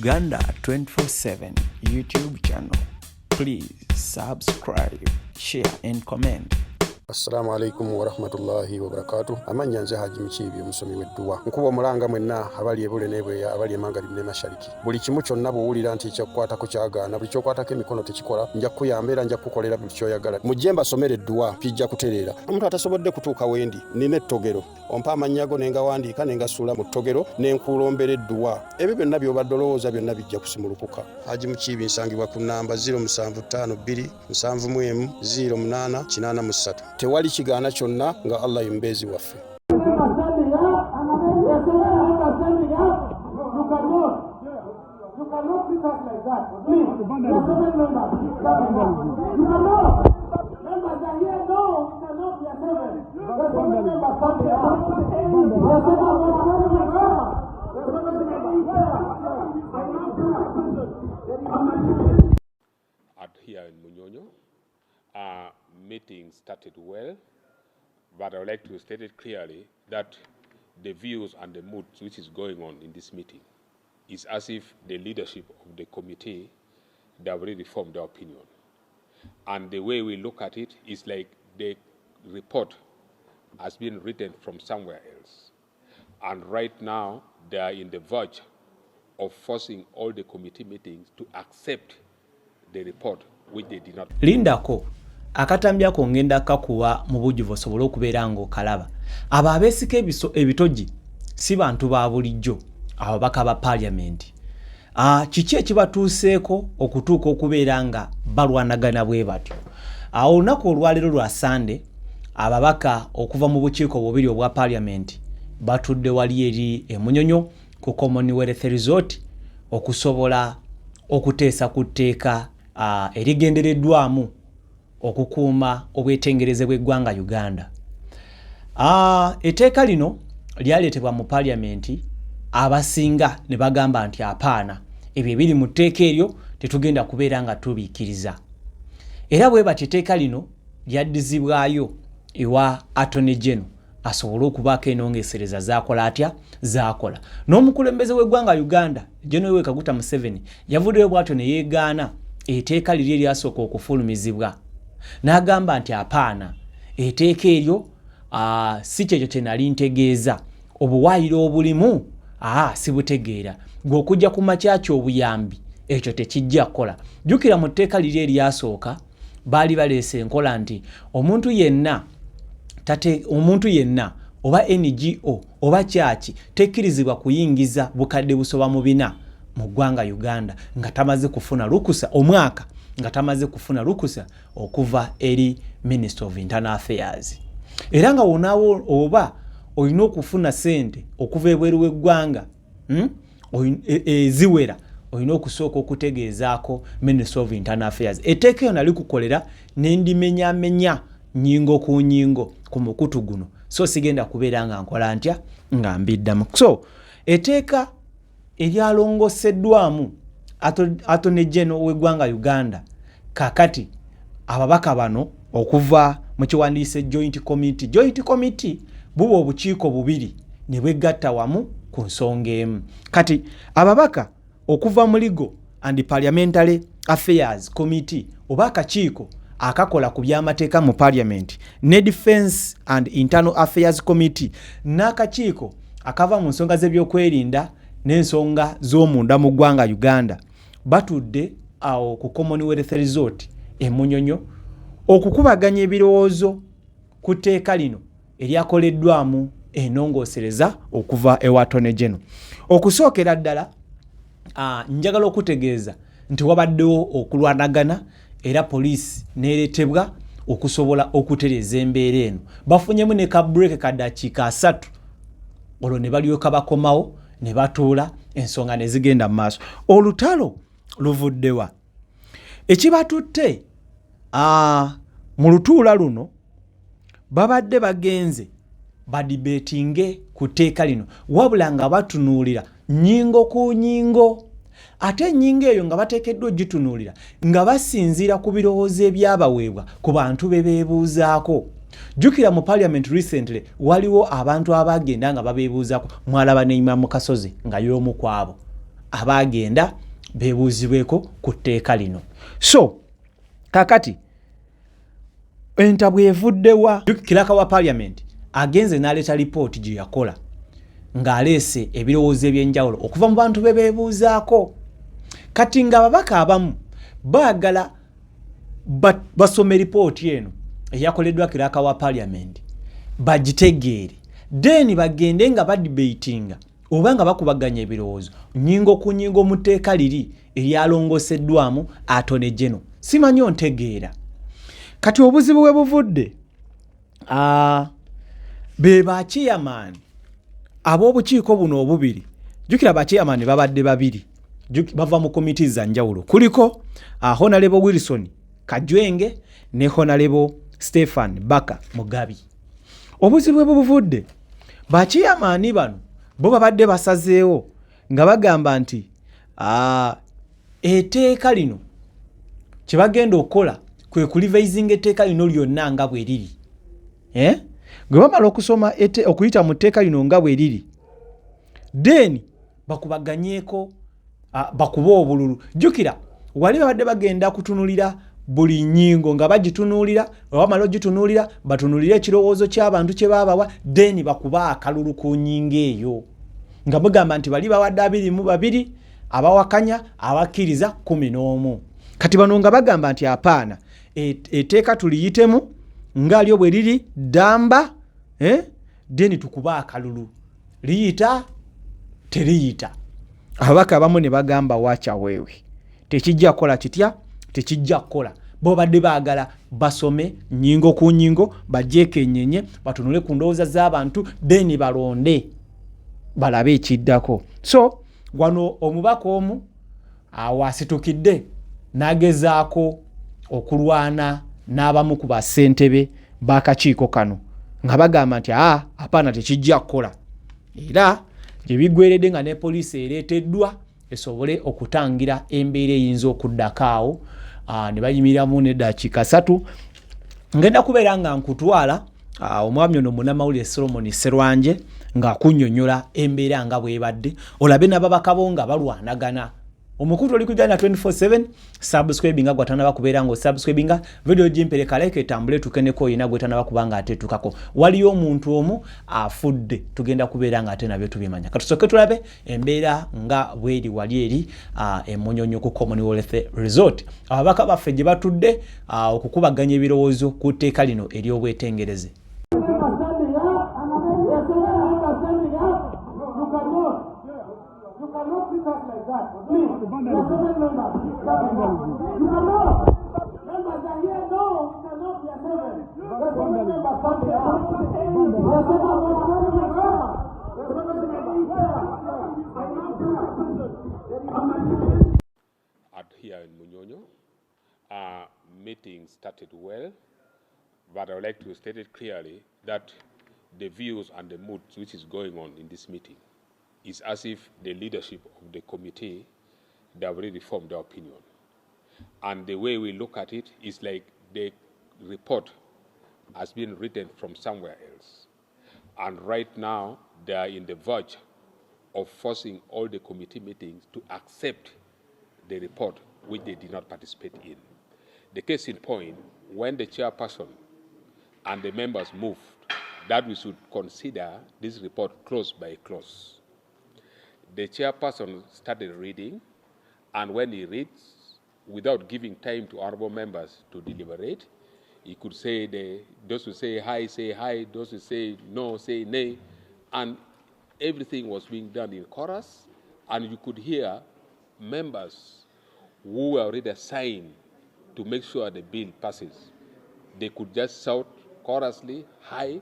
Uganda 24/7 YouTube channel. Please subscribe, share and comment. Assalamu alaikum wa rahmatullahi wa barakatuh. Amanya nze Haji Mukiibi omusomi w'edduwa. Nkuba omulanga mwenna abali ebule n'ebweya abali emangalibi ne mashariki. Buli kimu kyonna bw'owulira nti ekyakukwatako kyagaana buli ky'okwatako emikono tekikola nja kukuyamba era nja kukukolera buli ky'oyagala. Mujje mbasomere edduwa pijja kutereera. Omuntu atasobodde kutuuka wendi nina ettogero. Ompa amannya ne ngawandiika ne ngasuula mu ttogero ne nkulombera edduwa. Ebyo byonna by'obadde olowooza byonna bijja kusimulukuka. Haji Mukiibi nsangibwa ku nnamba 0752 71 0883. Tewali kigaana kyonna nga Allah yumbeezi waffe. Here in Munyonyo, meeting started well, but I would like to state it clearly that the views and the mood which is going on in this meeting is as if the leadership of the committee, they have already formed their opinion. And the way we look at it is like the report has been written from somewhere else. And right now, they are in the verge of forcing all the committee meetings to accept the report which they did not. Lindako akatambyako ngenda kakuwa mu bujjuvu osobole okubeera ng'okalaba. Abo abeesika ebitogi si bantu ba bulijjo, ababaka ba parliament. Kiki ekibatuuseeko okutuuka okubeera nga balwanagana bwe batyo. Olunaku olwaleero lwa Sunday, ababaka okuva mu bukiiko bubiri obwa parliament batudde wali eri Munyonyo ku Commonwealth Resort okusobola okuteesa ku tteeka erigendereddwamu okukuuma obwetengereze bw'eggwanga Uganda. Etteeka lino lyaleetebwa mu parliament, abasinga ne bagamba nti apaana ebyo ebiri mu tteeka eryo tetugenda kubeera nga tubiikiriza. Era bwe bati etteeka lino lyaddizibwayo ewa Attorney General asobole okubaako enongesereza z'akola atya z'akola. N'omukulembeze w'eggwanga Uganda General Kaguta Museveni yavuddeyo bw'atyo ne yeegaana etteeka liri eryasooka okufulumizibwa. N'agamba nti apaana etteeka eryo si kyekyo kye nali ntegeeza, obuwaayiro obulimu si butegeera, ng'okujja ku makyakyo obuyambi ekyo tekijja kukola. Jjukira mu tteeka liri eryasooka baali baleese enkola nti omuntu yenna oba NGO oba kyaki tekkirizibwa kuyingiza bukadde busoba mu 4 mu ggwanga Uganda nga tamaze kufuna lukusa omwaka nga tamaze kufuna lukusa okuva eri Minister of Internal Affairs. Era nga wonawo oba olina okufuna sente okuva ebweru w'eggwanga ziwera, olina okusooka okutegeezaako Minister of Internal Affairs. Etteeka eyo nali kukolera n'endimenyamenya nyingo ku nyingo ku mukutu guno, so sigenda kubeera nga nkola ntya nga mbiddamu. So etteeka eryalongoseddwamu Attorney General w'eggwanga Uganda kakati ababaka bano okuva mu kiwandiise Joint Committee buba obukiiko bubiri ne bwegatta wamu ku nsonga emu. Kati ababaka okuva mu Legal and Parliamentary Affairs Committee oba akakiiko akakola ku by'amateeka mu Parliament ne Defence and Internal Affairs Committee n'akakiiko akava mu nsonga z'ebyokwerinda n'ensonga z'omunda mu ggwanga Uganda batudde awo ku Commonwealth Resort e Munyonyo okukubaganya ebirowoozo ku tteeka lino eryakoleddwamu enongosereza okuva ewa Attorney General. Okusookera ddala njagala okutegeeza nti wabaddewo okulwanagana era poliisi neeretebwa okusobola okutereeza embeera eno. Bafunyemu ne ka break ka dakiika 3 olwo ne balyoka bakomawo ne batuula ensonga ne zigenda mu maaso. Olutalo luvuddewa. Ekibatutte mu lutuula luno babadde bagenze badibetinge ku tteeka lino wabula nga batunuulira nyingo ku nyingo. Ate nyingo eyo nga bateekeddwa ogitunuulira nga basinziira ku birowoozo ebyabaweebwa ku bantu be beebuuzaako. Jukira mu parliament recently waliwo abantu abagenda nga babeebuuzaako, mwalaba ne Imam Kasozi nga y'omu kwabo. abagenda bebuuzibweko ku tteeka lino. So kakati entabwe evuddewa. Kiraka wa parliament agenze n'aleeta lipooti gye yakola ng'aleese ebirowoozo eby'enjawulo okuva mu bantu be beebuuzaako. Kati ng'ababaka abamu baagala basome lipooti eno eyakoleddwa kiraka wa parliament bagitegeere, then bagende nga badebatinga oba nga bakubaganya ebirowoozo nnyingo ku nnyingo mu tteeka liri eryalongoseddwamu Attorney General. Simanyi ontegeera. Kati obuzibu bwe buvudde be ba chairman ab'obukiiko buno obubiri. Jjukira ba chairman babadde babiri bava mu komiti za njawulo. Kuliko Honorable Wilson Kajwenge ne Honorable Stephen Baka Mugabi. Obuzibu bwe buvudde ba chairman bano bo babadde basazeewo nga bagamba nti etteeka lino kye bagenda okukola kwe kulivayizinga etteeka lino lyonna nga bwe liri. Gwe bamala okusoma okuyita mu tteeka lino nga bwe liri, then bakubaganyeeko bakuba obululu. Jjukira wali babadde bagenda kutunulira buli nnyingo nga bagitunuulira, bamala ogitunuulira batunuulira ekirowoozo ky'abantu kye baabawa, then bakuba akalulu ku nnyingo eyo nga bagamba nti bali bawadde 22 abawakanya abakkiriza 11. Kati bano nga bagamba nti apaana etteeka tuliyitemu nga lyo bwe liri ddamba, then tukuba akalulu liyita teriyita. Ababaka abamu ne bagamba wacha wewe tekijja kukola kitya, tekijja kukola. Bo badde baagala basome nnyingo ku nnyingo bajekenyenye batunule ku ndowooza z'abantu then balonde balabe ekiddako. So wano omubaka omu awasitukidde n'agezaako okulwana n'abamu ku bassentebe b'akakiiko kano nga bagamba nti apaana tekijja kukola, era gye biggweredde nga ne poliisi ereeteddwa esobole okutangira embeera eyinza okuddakaawo. Ne bayimiriramu n'eddakiika 3. Ngenda kubeera nga nkutwala omwami ono munnamawulire Solomon Serwanje ng'akunnyonnyola embeera nga bwebadde, olabe n'ababaka bo nga balwanagana. Omukutu oli kujja na 24/7 subscribe nga gwatana bakubeera ngo subscribe nga video jimpereka like etambule tukeneko yina gwetana bakubanga atetukako. Waliyo omuntu omu afudde tugenda kubeera nga ate nabyo tubimanya. Katusoke tulabe embeera nga bweri wali eri Munyonyo ku Commonwealth Resort. Ababaka baffe gye batudde okukubaganya ebirowoozo ku tteeka lino ery'obwetengereze. Here in Munyonyo, meeting started well, but I would like to state it clearly that the views and the mood which is going on in this meeting is as if the leadership of the committee, they have already formed their opinion. And the way we look at it is like the report has been written from somewhere else. And right now, they are in the verge of forcing all the committee meetings to accept the report which they did not participate in. The case in point, when the chairperson and the members moved that we should consider this report clause by clause, the chairperson started reading, and when he reads, without giving time to honorable members to deliberate, he could say, those who say hi, those who say no, say nay, and everything was being done in chorus, and you could hear members who were already assigned to make sure the bill passes. They could just shout chorously, hi,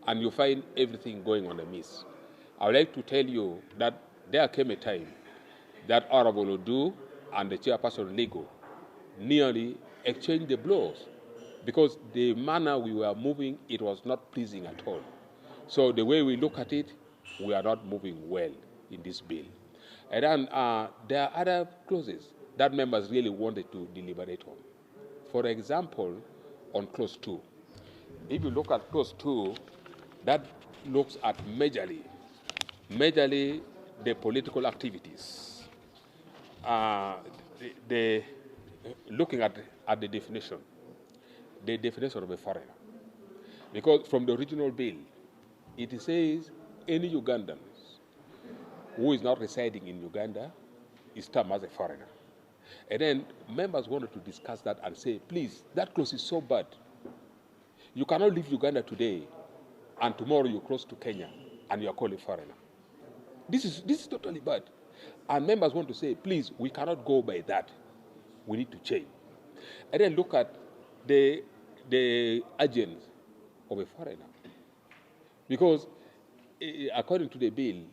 and you find everything going on amiss. I would like to tell you that there came a time that Honorable Odu and the chairperson Lego nearly exchanged the blows because the manner we were moving, it was not pleasing at all. So the way we look at it, we are not moving well in this bill. And then there are other clauses that members really wanted to deliberate on. For example, on clause 2. If you look at clause 2, that looks at majorly the political activities looking at the definition of a foreigner. Because from the original bill, it says any Ugandan who is not residing in Uganda is termed as a foreigner. And then members wanted to discuss that and say, please, that clause is so bad. You cannot leave Uganda today and tomorrow you cross to Kenya and you are called a foreigner. This is totally bad. And members want to say, please, we cannot go by that. We need to change. And then look at the agents of a foreigner. Because according to the bill,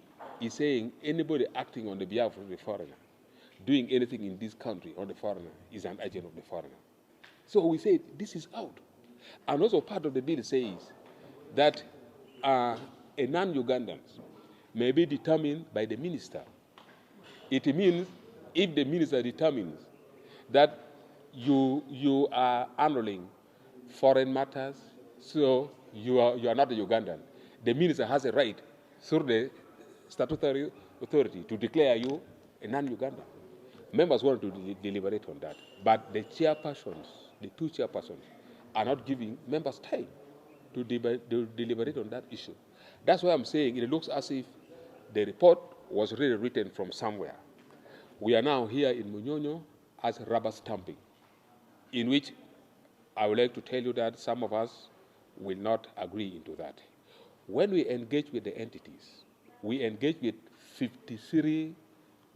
it's saying anybody acting on the behalf of the foreigner, doing anything in this country on the foreigner, is an agent of the foreigner. So we say this is out. And also part of the bill says that a non-Ugandan may be determined by the minister. It means if the minister determines that you are handling foreign matters, so you are not a Ugandan, the minister has a right through the statutory authority to declare you a non-Ugandan. Members want to deliberate on that, but the chairpersons, the two chairpersons, are not giving members time to deliberate on that issue. That's why I'm saying it looks as if the report was really written from somewhere. We are now here in Munyonyo as rubber stamping, in which I would like to tell you that some of us will not agree into that. When we engage with the entities, we engage with 53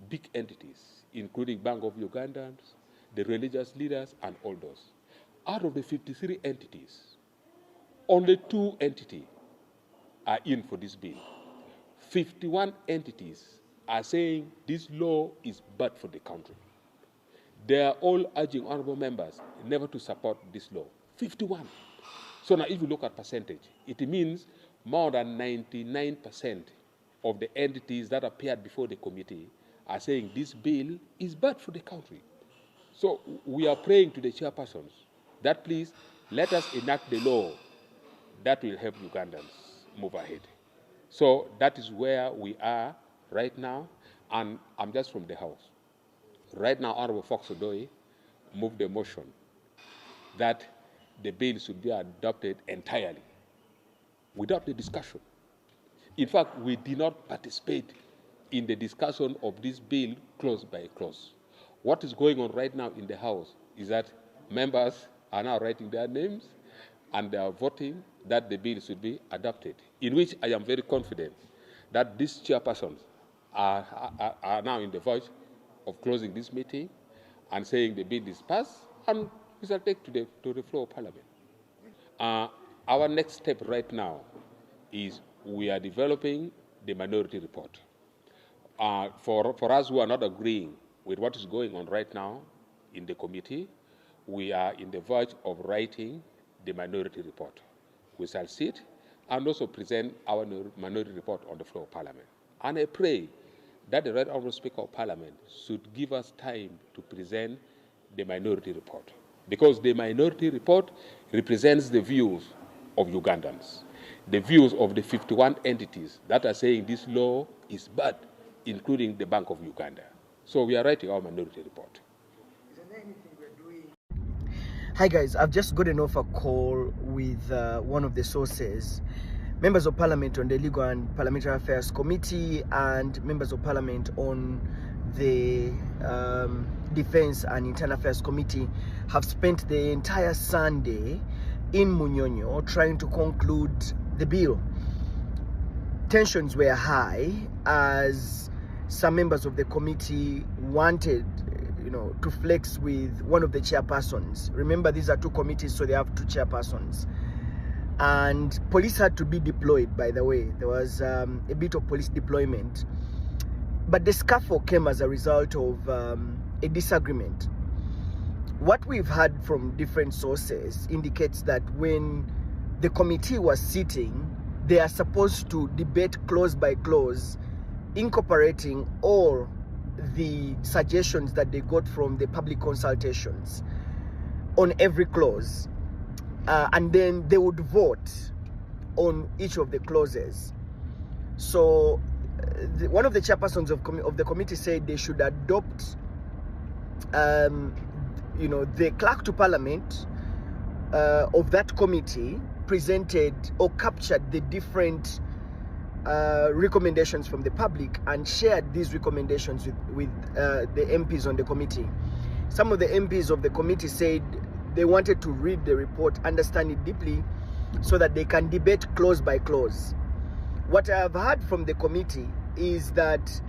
big entities, including Bank of Ugandans, the religious leaders, and all those. Out of the 53 entities, only 2 entities are in for this bill. 51 entities are saying this law is bad for the country. They are all urging honorable members never to support this law. 51. So now if you look at percentage, it means more than 99% of the entities that appeared before the committee are saying this bill is bad for the country. So we are praying to the chairpersons that please let us enact the law that will help Ugandans move ahead. So that is where we are right now, and I'm just from the House. Right now, Honorable Fox Odoi moved a motion that the bill should be adopted entirely, without the discussion. In fact, we did not participate in the discussion of this bill clause by clause. What is going on right now in the House is that members are now writing their names and they are voting that the bill should be adopted, in which I am very confident that these chairpersons are now in the verge of closing this meeting and saying the bill is passed, and we shall take to the floor of Parliament. Our next step right now is we are developing the minority report. For us who are not agreeing with what is going on right now in the committee, we are in the verge of writing the minority report. We shall sit and also present our minority report on the floor of Parliament. And I pray that the Right Honourable Speaker of Parliament should give us time to present the minority report, because the minority report represents the views of Ugandans, the views of the 51 entities that are saying this law is bad, including the Bank of Uganda. So we are writing our minority report. Hi guys, I've just gotten off a call with one of the sources, members of Parliament on the Legal and Parliamentary Affairs Committee and members of Parliament on the Defense and Internal Affairs Committee have spent the entire Sunday in Munyonyo trying to conclude the bill. Tensions were high as some members of the committee wanted to flex with one of the chairpersons. Remember, these are 2 committees, so they have 2 chairpersons. And police had to be deployed, by the way. There was a bit of police deployment. But the scuffle came as a result of a disagreement. What we've heard from different sources indicates that when the committee was sitting, they are supposed to debate clause by clause, incorporating all the suggestions that they got from the public consultations on every clause, and then they would vote on each of the clauses. So one of the chairpersons of the committee said they should adopt the clerk to parliament of that committee presented or captured the different recommendations from the public and shared these recommendations with the MPs on the committee. Some of the MPs of the committee said they wanted to read the report, understand it deeply, so that they can debate clause by clause. What I have heard from the committee is that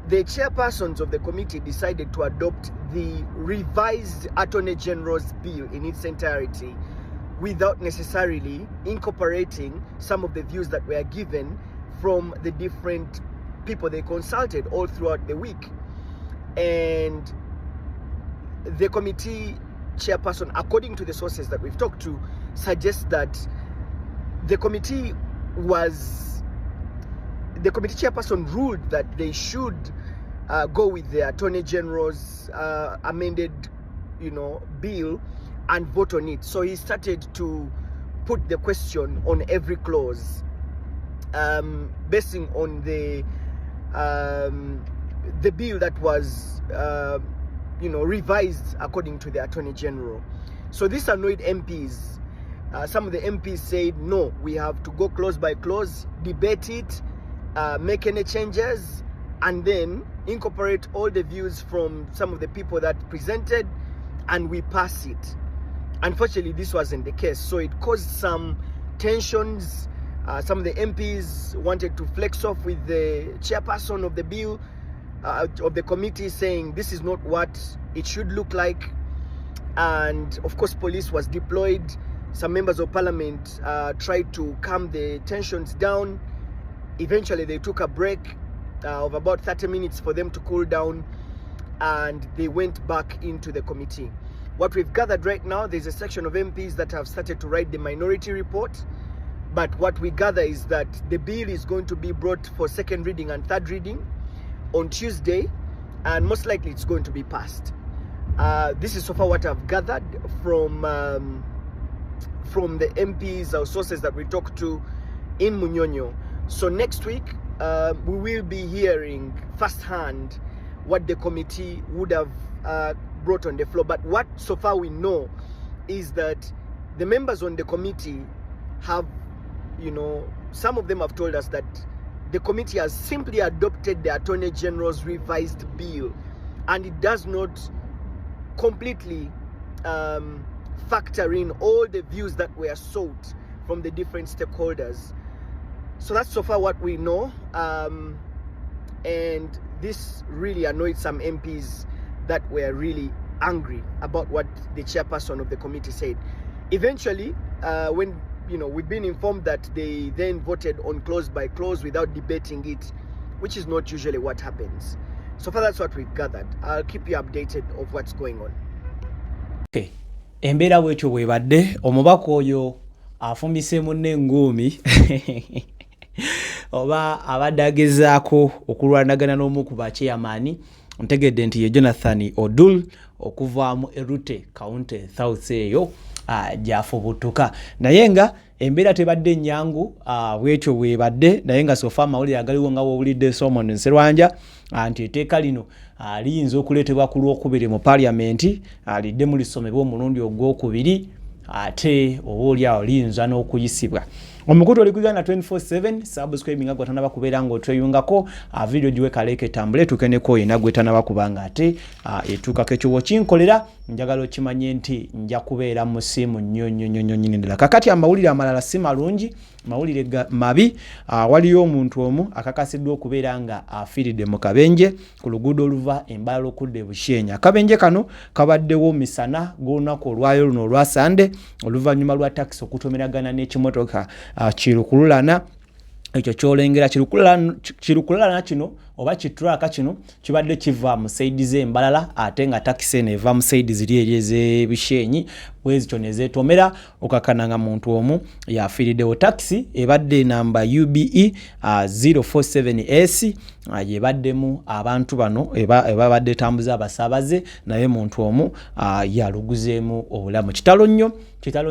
the chairpersons of the committee decided to adopt the revised Attorney General's bill in its entirety without necessarily incorporating some of the views that were given from the different people they consulted all throughout the week. And the committee chairperson, according to the sources that we've talked to, suggests that the committee chairperson ruled that they should go with the Attorney General's amended, bill and vote on it. So he started to put the question on every clause, basing on the bill that was, revised according to the Attorney General. So this annoyed MPs. Some of the MPs said, no, we have to go clause by clause, debate it, make any changes, and then incorporate all the views from some of the people that presented, and we pass it. Unfortunately, this wasn't the case, so it caused some tensions. Some of the MPs wanted to flex off with the chairperson of the bill, of the committee, saying this is not what it should look like. And of course, police was deployed. Some members of parliament tried to calm the tensions down. Eventually, they took a break of about 30 minutes for them to cool down, and they went back into the committee. What we've gathered right now, there's a section of MPs that have started to write the minority report, but what we gather is that the bill is going to be brought for second reading and third reading on Tuesday, and most likely it's going to be passed. This is so far what I've gathered from the MPs or sources that we talked to in Munyonyo. So next week, we will be hearing firsthand what the committee would have brought on the floor. But what so far we know is that the members on the committee have, some of them have told us that the committee has simply adopted the Attorney General's revised bill, and it does not completely factor in all the views that were sought from the different stakeholders. So that's so far what we know, and this really annoyed some MPs that were really angry about what the chairperson of the committee said. Eventually, when we've been informed that they then voted on clause by clause without debating it, which is not usually what happens. So far, that's what we've gathered. I'll keep you updated of what's going on. Okay. Embeera bwetyo bwebadde omubaka oyo afumise munne Enguumi oba abadde agezaako okulwanagana n'omu ku bakyeyamaani. Ntegedde nti ye Jonathan Odul okuvaamu Erute County South eyo gyafubutuka, naye nga embeera tebadde nnyangu bwetyo bwebadde, naye nga sofa amawulire agaliwo nga wowulidde Solomon Nserwanja nti etteeka lino liyinza okuleetebwa ku Lwokubiri mu Parliament, lidde mu lisomebwa omulundi ogwokubiri, ate obaolyawo liyinza n'okuyisibwa. Omukutu oli ku Uganda 24/7 subscribe nga gwatanaba kubeera ng'otweyungako video giwe kaleeke tambule tukeneko yena gwetanaba kubanga ate etuukako ekyo kinkolera njagala okimanye nti nja kubeera mu simu nnyo nyini ddala. Kakati amawulire amalala si malungi, mawulire mabi. Waliyo omuntu omu akakasiddwa okubeera nga afiiridde mu Kabenje ku luguudo oluva Mbarara okudda e Bushenyi. Kabenje kano kabaddewo misana gw'olunaku olwayo luno olwa Sande oluvannyuma lwa taxi okutomeragana n'ekimotoka kirukululana. Ekyo kyolengera kirukululana kino oba kitraka kino kibadde kiva mu saidi z'Embarara ate nga taxi neva mu saidi ziri eze Bushenyi bwezityo nezeetomera okakananga muntu omu yafiiriddewo. Taxi ebadde namba UBE 047S yebaddemu abantu bano ebabadde tambuza abasaabaze, naye muntu omu yaluguzeemu obulamu. Kitalo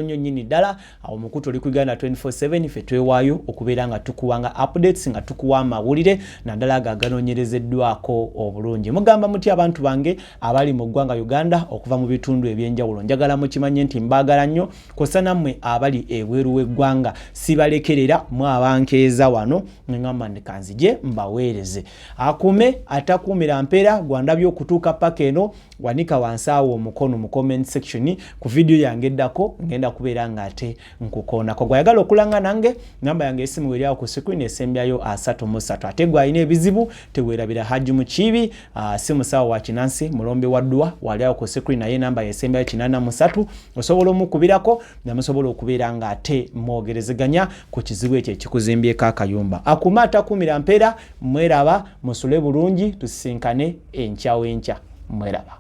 nnyo nyini ddala. Awo mukutu oli ku Uganda 24/7 ffe twewaayo okubeera nga tukuwanga updates, nga tukuwa amawulire naddala gaagano binoonyerezeddwako obulungi. Mugamba muti abantu bange abali mu ggwanga Uganda okuva mu bitundu ebyenjawulo, njagala mukimanye nti mbaagala nnyo, kosa nammwe abali ebweru w'eggwanga sibalekerera, mu abankeeza wano ngamba ndikanzije mbaweereze. Akume atakuumira mpeera gwandabye okutuuka paka eno, wanika wansi awo omukono mu comment section ku video yange eddako, ngenda kubeera nga ate nkukoonako. Gwayagala okulanga nange, namba yange esimu eri awo ku screen esembyayo 33. Ate gwalina ebizibu teweerabira Haji Mukiibi, si musawo wa Kinansi, mulombe waddwa wali awo ku screen naye namba yesembyayo 83. Osobola omukubirako namusobola okubeera nga ate mwogerezeganya ku kizibu ekyo ekikuzimbyeko akayumba. Akuma atakuumira mpeera, mweraba musule bulungi, tusisinkane enkya w'enkya. Mweraba.